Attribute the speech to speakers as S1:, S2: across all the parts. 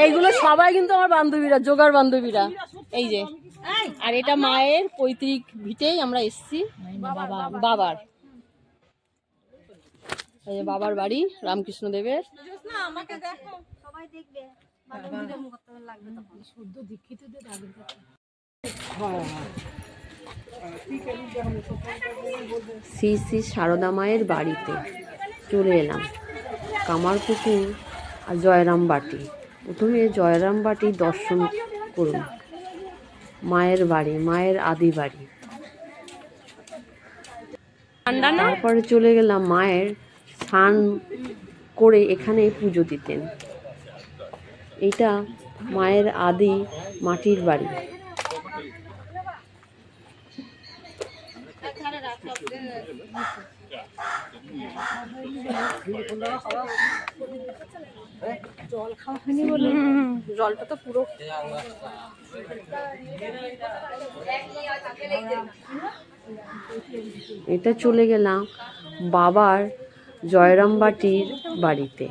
S1: এইগুলো সবাই কিন্তু আমার বান্ধবীরা, জোগাড় বান্ধবীরা। এই যে, আর এটা মায়ের পৈতৃক ভিটেই আমরা এসছি, বাবার। এই যে বাবার বাড়ি রামকৃষ্ণ দেবের। শ্রী শ্রী সারদা মায়ের বাড়িতে চলে এলাম। কামারপুকুর আর জয়রাম বাটি। প্রথমে জয়রাম বাটি দর্শন করুন, মায়ের বাড়ি, মায়ের আদি বাড়ি। তারপরে চলে গেলাম মায়ের স্নান করে এখানে পুজো দিতেন। এটা মায়ের আদি মাটির বাড়ি। জলটা তো পুরো এটা চলে গেলাম বাবার জয়রাম বাটির বাড়িতে।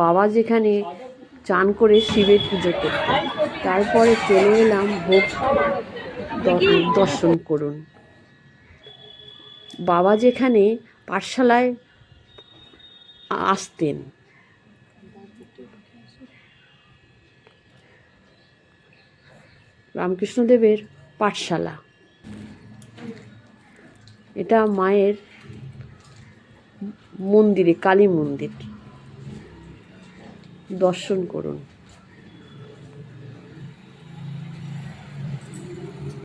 S1: বাবা যেখানে চান করে শিবের পুজো করতেন। তারপরে চলে এলাম ভোগ দর্শন করুন। বাবা যেখানে পাঠশালায় আসতেন। রামকৃষ্ণদেবের পাঠশালা। এটা মায়ের মন্দিরে, কালী মন্দির। দর্শন করুন।